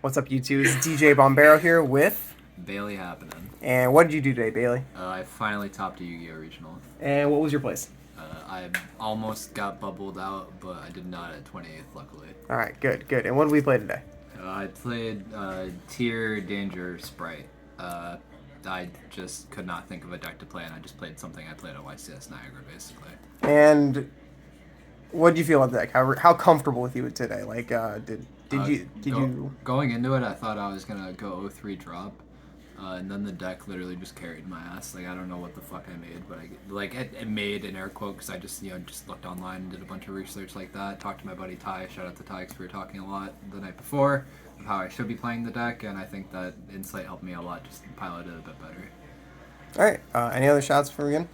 What's up, YouTube? It's DJ Bombero here with. Bailey Haapanen. And what did you do today, Bailey? I finally topped a Yu-Gi-Oh! Regional. And what was your place? I almost got bubbled out, but I did not at 28th, luckily. All right, good. And what did we play today? I played Tier, Danger, Spright. I just could not think of a deck to play, and I just played something I played at YCS Niagara, basically. And what did you feel about the deck? How comfortable with you today? Like, did you? Going into it, I thought I was gonna go 0-3 drop, and then the deck literally just carried my ass. Like I don't know what the fuck I made, but it made an air quote because I just just looked online and did a bunch of research like that. Talked to my buddy Ty. Shout out to Ty because we were talking a lot the night before of how I should be playing the deck, and I think that insight helped me a lot just to pilot it a bit better. All right. Any other shots before we begin?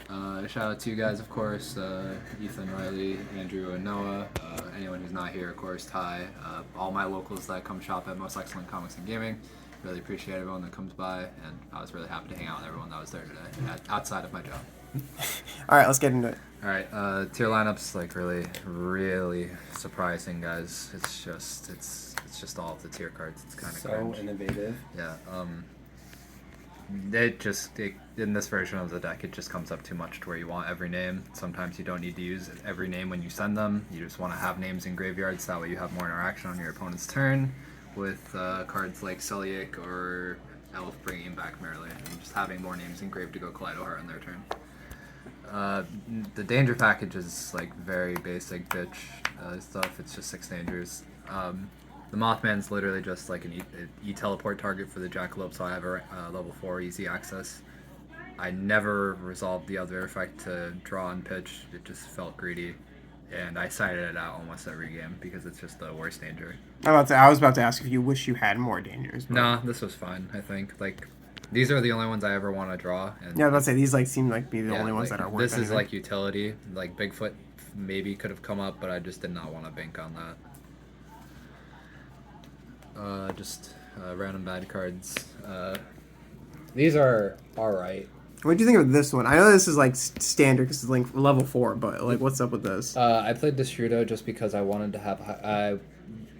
Shout out to you guys, of course, Ethan, Riley, Andrew, and Noah. Anyone who's not here, of course, Ty. All my locals that come shop at Most Excellent Comics and Gaming. Really appreciate everyone that comes by, and I was really happy to hang out with everyone that was there today, outside of my job. All right, let's get into it. All right, tier lineups like really surprising, guys. It's just all of the tier cards. It's kind of so cringe. innovative. Yeah. In this version of the deck, it just comes up too much to where you want every name. Sometimes you don't need to use every name when you send them. You just want to have names in graveyards. That way you have more interaction on your opponent's turn with cards like Celiac or Elf bringing back Merlin and just having more names engraved to go Kaleido Heart on their turn. The danger package is like very basic bitch stuff. It's just 6 dangers. The Mothman's literally just like an E-teleport target for the Jackalope, so I have a level 4 easy access. I never resolved the other effect to draw and pitch. It just felt greedy, and I sided it out almost every game because it's just the worst danger. I was about to ask if you wish you had more dangers. But... Nah, this was fine, I think. Like, these are the only ones I ever want to draw. And yeah, I was about to say, these like seem like be the only ones that are worth This anything. is like utility. Like, Bigfoot maybe could have come up, but I just did not want to bank on that. Random bad cards. These are alright. What do you think of this one? I know this is like standard because it's like level 4, but like, what's up with this? I played Destrudo just because I wanted to have.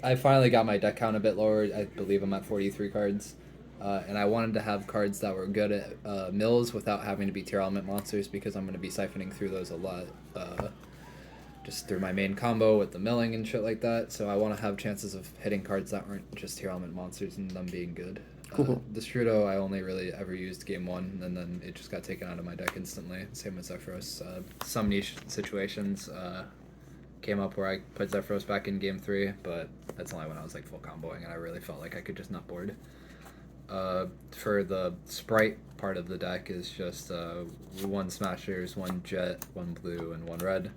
I finally got my deck count a bit lower. I believe I'm at 43 cards. And I wanted to have cards that were good at mills without having to be Tearlament monsters because I'm going to be siphoning through those a lot. Just through my main combo with the milling and shit like that. So I want to have chances of hitting cards that aren't just Tearlament monsters and them being good. Cool. The Strudo I only really ever used game 1, and then it just got taken out of my deck instantly. Same with Zephyros. Some niche situations came up where I put Zephyros back in game 3, but that's only when I was like full comboing and I really felt like I could just nut board. For the Spright part of the deck is just 1 Smashers, 1 Jet, 1 Blue, and 1 Red.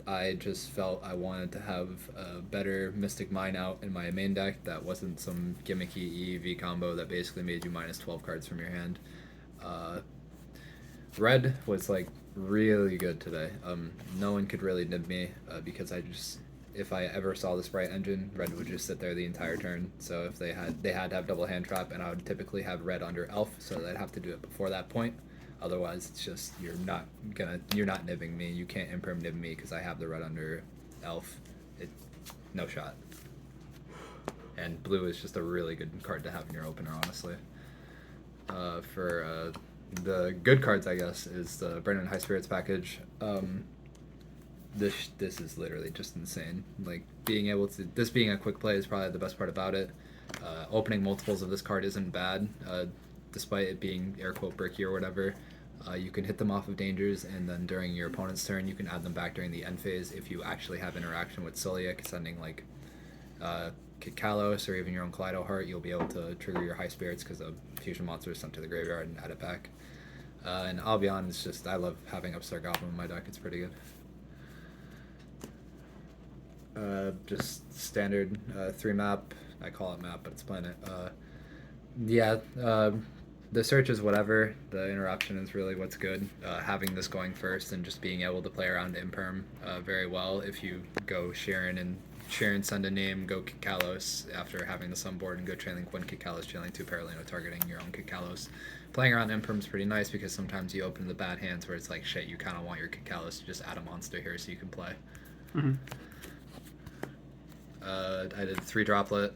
I just felt I wanted to have a better Mystic Mine out in my main deck that wasn't some gimmicky EEV combo that basically made you minus 12 cards from your hand. Red was like really good today. No one could really nib me because if I ever saw the Spright engine, Red would just sit there the entire turn. So if they had to have double hand trap, and I would typically have Red under Elf, so I'd have to do it before that point. Otherwise, it's just you're not nibbing me. You can't imperm nib me because I have the Red under Elf. No shot. And Blue is just a really good card to have in your opener, honestly. For the good cards, I guess, is the Brennan High Spirits package. This is literally just insane. Like being a quick play is probably the best part about it. Opening multiples of this card isn't bad, despite it being air quote bricky or whatever. You can hit them off of dangers, and then during your opponent's turn, you can add them back during the end phase if you actually have interaction with Celiac, sending like Kid Kalos or even your own Kaleido Heart. You'll be able to trigger your High Spirits because a fusion monster is sent to the graveyard and add it back. And I'll be honest, I love having Upstart Goblin in my deck. It's pretty good. Just standard 3 map. I call it map, but it's planet. The search is whatever. The interruption is really what's good. Having this going first and just being able to play around Imperm very well. If you go Sharon send a name, go Kikalos after having the Sunboard and go Chainlink 1 Kikalos, Chainlink 2 Paralino targeting your own Kikalos. Playing around Imperm is pretty nice because sometimes you open the bad hands where it's like, shit, you kind of want your Kikalos to just add a monster here so you can play. Mm-hmm. I did 3 droplet.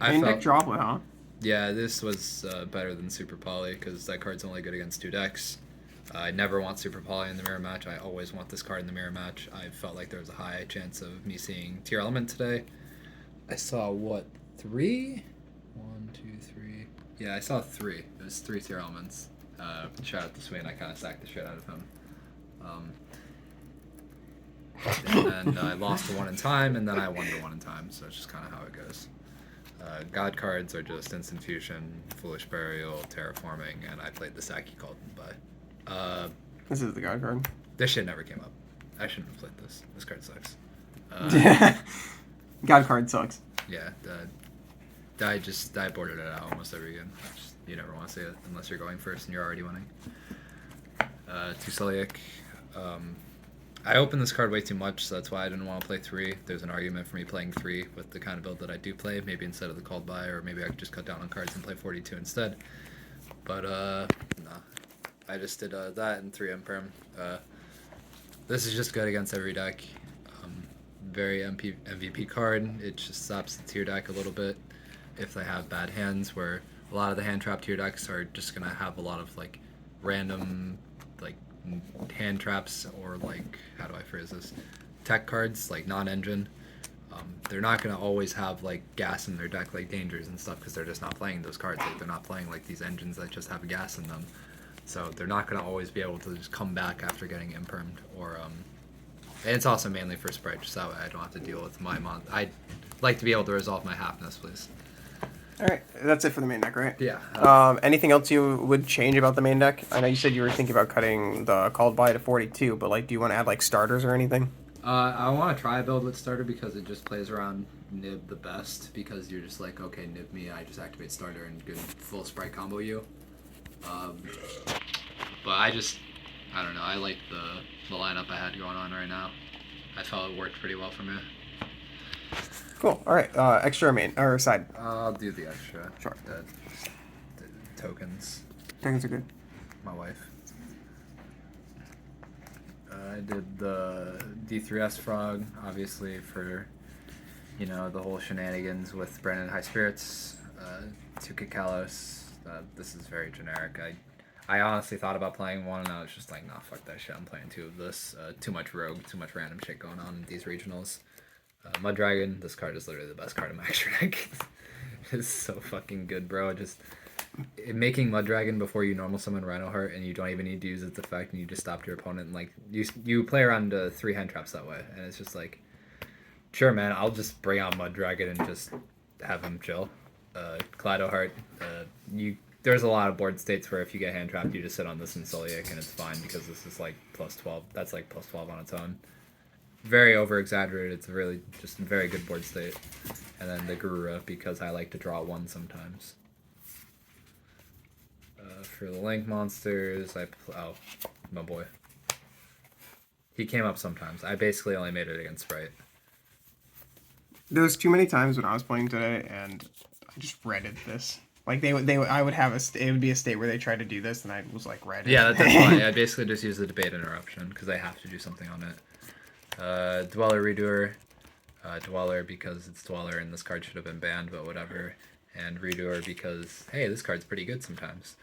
Main deck droplet, huh? Yeah, this was better than Super Poly because that card's only good against 2 decks. I never want Super Poly in the mirror match. I always want this card in the mirror match. I felt like there was a high chance of me seeing Tearlament today. I saw, what, 3? 1, 2, 3. Yeah, I saw 3. It was 3 Tearlaments. Shout out to Swain. I kind of sacked the shit out of him. And then I lost to 1 in time, and then I won to 1 in time. So it's just kind of how it goes. God cards are just Instant Fusion, Foolish Burial, Terraforming, and I played the sack you called them by. This is the God card. This shit never came up. I shouldn't have played this. This card sucks. God card sucks. Yeah, I boarded it out almost every game. You never want to see it unless you're going first and you're already winning. Tuselic. I opened this card way too much, so that's why I didn't want to play 3. There's an argument for me playing 3 with the kind of build that I do play, maybe instead of the called by, or maybe I could just cut down on cards and play 42 instead. But, no. I just did that and 3 Imperm. This is just good against every deck. Very MVP card. It just stops the tier deck a little bit if they have bad hands, where a lot of the hand trap tier decks are just going to have a lot of, like, random, like, hand traps, or like, how do I phrase this, tech cards like non-engine. They're not going to always have like gas in their deck, like dangers and stuff, because they're just not playing those cards. Like, they're not playing like these engines that just have gas in them, so they're not going to always be able to just come back after getting impermed. Or and it's also mainly for Spright, just that way I don't have to deal with my I'd like to be able to resolve my halfness, please. All right, that's it for the main deck, right? Yeah. Anything else you would change about the main deck? I know you said you were thinking about cutting the called by to 42, but like, do you want to add like starters or anything? I want to try a build with starter because it just plays around Nib the best, because you're just like, okay, Nib me, I just activate starter and good full Spright combo you. But I don't know, I like the lineup I had going on right now. I felt it worked pretty well for me. Cool. All right. Extra main or side? I'll do the extra. Sure. The tokens. Tokens are good. My wife. I did the D3S Frog, obviously, for, you know, the whole shenanigans with Brandon High Spirits. 2 Kikalos. This is very generic. I honestly thought about playing 1, and I was just like, nah, fuck that shit. I'm playing 2 of this. Too much rogue, too much random shit going on in these regionals. Mud Dragon, this card is literally the best card in my extra deck. It's so fucking good, bro. Just making Mud Dragon before you normal summon Rhino Heart, and you don't even need to use its effect, and you just stop your opponent, and like you play around 3 hand traps that way, and it's just like, sure, man, I'll just bring out Mud Dragon and just have him chill. Kaleido Heart, there's a lot of board states where if you get hand trapped, you just sit on this in Soliak and it's fine, because this is like plus 12. That's like plus 12 on its own. Very over exaggerated. It's really just a very good board state. And then the Garura, because I like to draw 1 sometimes. For the Link monsters, oh, my boy. He came up sometimes. I basically only made it against Spright. There was too many times when I was playing today, and I just redded this. Like I would have it would be a state where they tried to do this, and I was like, reddit. Yeah, that's why. I basically just use the debate interruption because I have to do something on it. Dweller Redoer, Dweller because it's Dweller and this card should have been banned, but whatever. And Redoer because, hey, this card's pretty good sometimes.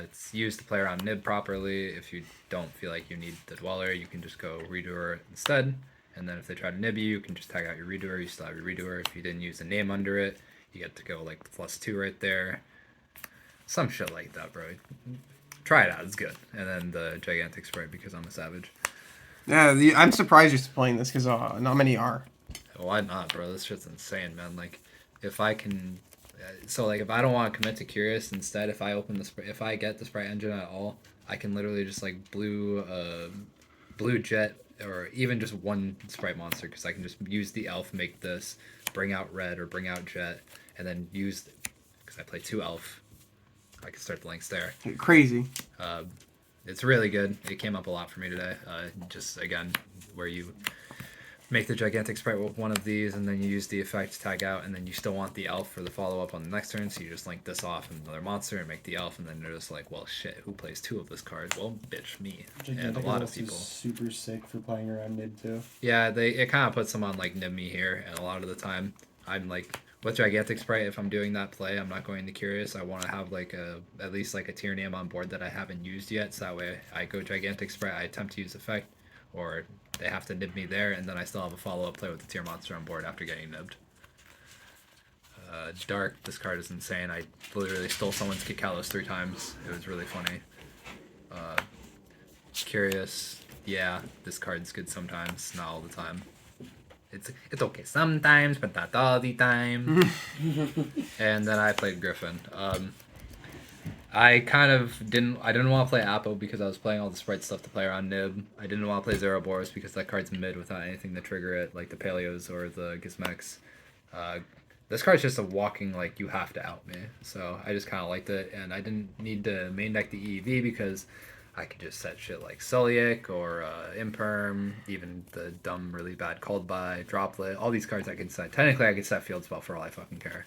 It's used to play around Nib properly. If you don't feel like you need the Dweller, you can just go Redoer instead. And then if they try to nib you can just tag out your Redoer. You still have your Redoer. If you didn't use the name under it, you get to go like +2 right there. Some shit like that, bro. Try it out. It's good. And then the Gigantic Spright because I'm a savage. Yeah, I'm surprised you're playing this because not many are. Why not, bro? This shit's insane, man. Like, if I can, so like if I don't want to commit to Curious, instead, if I open if I get the Spright engine at all, I can literally just like blue Jet, or even just 1 Spright monster, because I can just use the Elf, make this, bring out Red or bring out Jet, and then use, because I play 2 Elf, I can start the links there. Crazy. It's really good. It came up a lot for me today. Just, again, where you make the gigantic sprite with one of these, and then you use the effect to tag out, and then you still want the elf for the follow-up on the next turn, so you just link this off and another monster and make the elf, and then they're just like, well, shit, who plays 2 of this card? Well, bitch, me. And a lot of people. Is super sick for playing around Nib too. Yeah, it kind of puts them on, like, nib me here, and a lot of the time, I'm like, with gigantic sprite, if I'm doing that play, I'm not going to Curious. I want to have, like, at least, like, a tier name on board that I haven't used yet, so that way I go gigantic sprite, I attempt to use effect, or they have to nib me there, and then I still have a follow-up play with the tier monster on board after getting nibbed. Dark, this card is insane. I literally stole someone's Kikalos 3 times. It was really funny. Curious, yeah, this card's good sometimes, not all the time. It's okay sometimes, but not all the time. And then I played Griffin. I didn't want to play Apple because I was playing all the Sprite stuff to play around Nib. I didn't want to play Zeroboros because that card's mid without anything to trigger it, like the Paleos or the Gizmex. This card's just a walking, like, you have to out me. So I just kind of liked it, and I didn't need to main deck the EEV because I could just set shit like Sulliek or Imperm, even the dumb, really bad Called By, Droplet, all these cards I could set. Technically, I could set Field Spell for all I fucking care.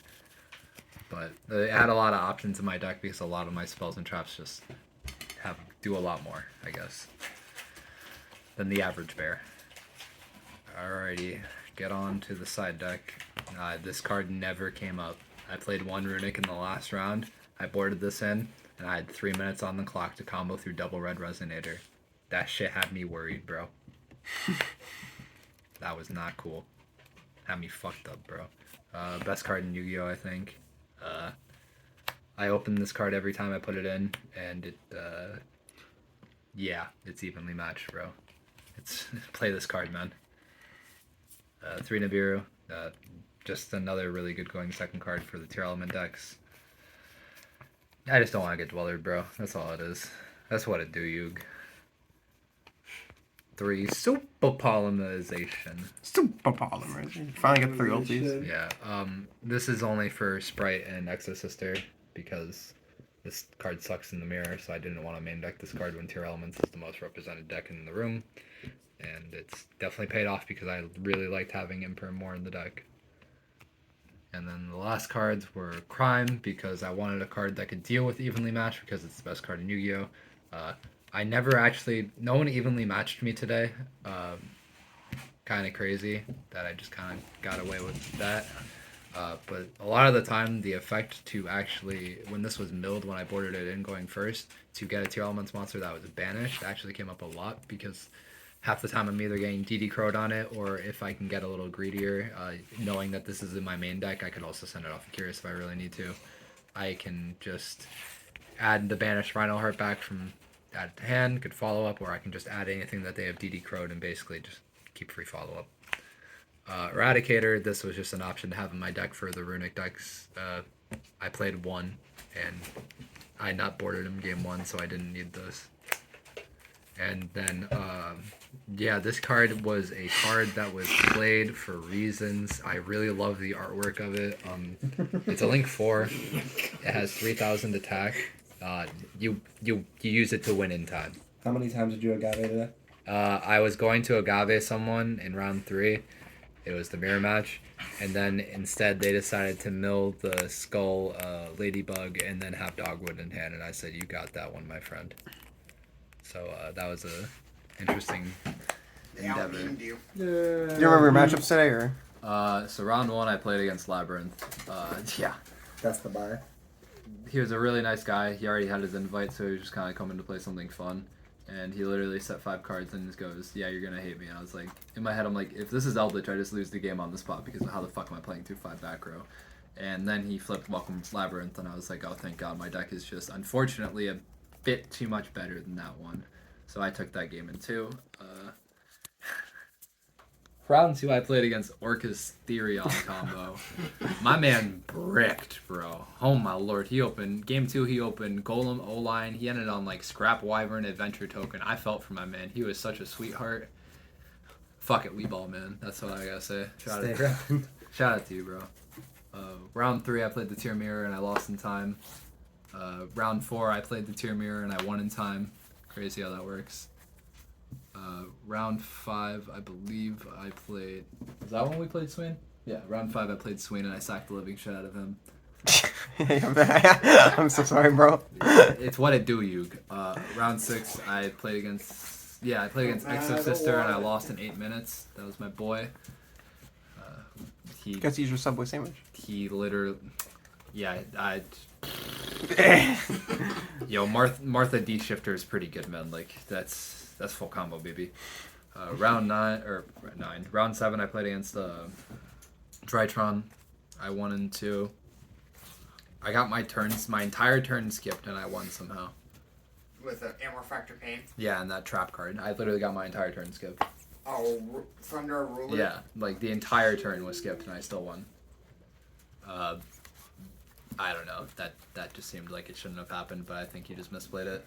But it had a lot of options in my deck because a lot of my spells and traps just do a lot more, I guess, than the average bear. Alrighty, get on to the side deck. This card never came up. I played 1 Runic in the last round. I boarded this in, and I had 3 minutes on the clock to combo through double red Resonator. That shit had me worried, bro. That was not cool. Had me fucked up, bro. Best card in Yu-Gi-Oh, I think. I open this card every time I put it in, and yeah, it's evenly matched, bro. Play this card, man. 3 Nibiru, just another really good going second card for the Tearlament decks. I just don't want to get Dweller, bro. That's all it is. That's what it do, Yug. 3 Super Polymerization. Super polymerization. Finally got 3 ultis. Yeah, this is only for Spright and Exosister because this card sucks in the mirror, so I didn't want to main deck this card when Tearlaments is the most represented deck in the room. And it's definitely paid off because I really liked having Imperm more in the deck. And then the last cards were Crime because I wanted a card that could deal with evenly match because it's the best card in Yu-Gi-Oh! No one evenly matched me today. Kind of crazy that I just kind of got away with that. But a lot of the time, the effect to actually, when this was milled, when I boarded it in going first, to get a Tearlaments monster that was banished, actually came up a lot because half the time I'm either getting DD Crowed on it, or if I can get a little greedier, knowing that this is in my main deck, I could also send it off of Curious if I really need to. I can just add the banished Rhino Heart back from add to hand, could follow up, or I can just add anything that they have DD Crowed and basically just keep free follow up. Eradicator, this was just an option to have in my deck for the Runic decks. I played 1, and I not boarded him game 1, so I didn't need this. And then, yeah, this card was a card that was played for reasons. I really love the artwork of it. It's a Link 4. It has 3,000 attack. You use it to win in time. How many times did you agave today? I was going to agave someone in round 3. It was the mirror match. And then instead they decided to mill the Skull Ladybug and then have Dogwood in hand. And I said, you got that one, my friend. So that was a interesting endeavor. Do you remember your matchups today, or? So round 1 I played against Labyrinth. Yeah. That's the buy. He was a really nice guy. He already had his invite, so he was just kind of coming to play something fun. And he literally set 5 cards and just goes, yeah, you're going to hate me. And I was like, in my head, I'm like, if this is Eldritch, I just lose the game on the spot because how the fuck am I playing through 5 back row? And then he flipped Welcome to Labyrinth, and I was like, oh, thank God, my deck is just, unfortunately, a bit too much better than that one. So I took that game in 2. Round 2, I played against Orcus Therion combo. My man bricked, bro. Oh my lord. Game 2, he opened Golem O-Line. He ended on like Scrap Wyvern Adventure Token. I felt for my man. He was such a sweetheart. Fuck it, we ball, man. That's what I gotta say. Shout out to you, bro. Round 3, I played the Tier Mirror and I lost in time. Round 4, I played the Tier Mirror and I won in time. Crazy how that works. Round 5, I believe I played. Is that when we played Swain? Yeah, round 5 I played Swain and I sacked the living shit out of him. I'm so sorry, bro. It's what it do, Yug. Round 6 I played against. Yeah, I played against Exo Sister and I lost in 8 minutes. That was my boy. He Guess use your Subway sandwich. he literally. Yeah, Yo, Martha D Shifter is pretty good, man. Like that's full combo, baby. Round 9. Round 7, I played against Drytron. I won in 2. I got my entire turn skipped, and I won somehow. With an Amor Factor Pain. Yeah, and that trap card. I literally got my entire turn skipped. Oh, Thunder Ruler. Yeah, like the entire turn was skipped, and I still won. I don't know. That just seemed like it shouldn't have happened, but I think he just misplayed it.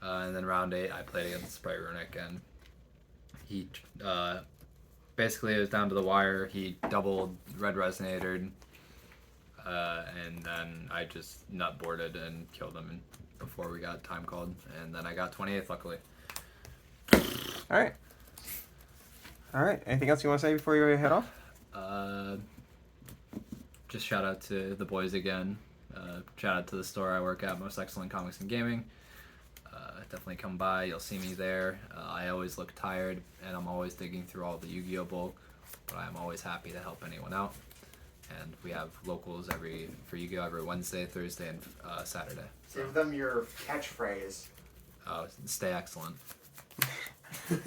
And then round 8, I played against Spright Runic, and he basically it was down to the wire. He doubled Red Resonator, and then I just nut boarded and killed him before we got time called, and then I got 28th luckily. All right. Anything else you want to say before you head off? Just shout out to the boys again. Shout out to the store I work at, Most Excellent Comics and Gaming. Definitely come by. You'll see me there. I always look tired, and I'm always digging through all the Yu-Gi-Oh bulk, but I'm always happy to help anyone out. And we have locals for Yu-Gi-Oh every Wednesday, Thursday, and Saturday. So, Give them your catchphrase. stay excellent.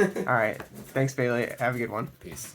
All right. Thanks, Bailey. Have a good one. Peace.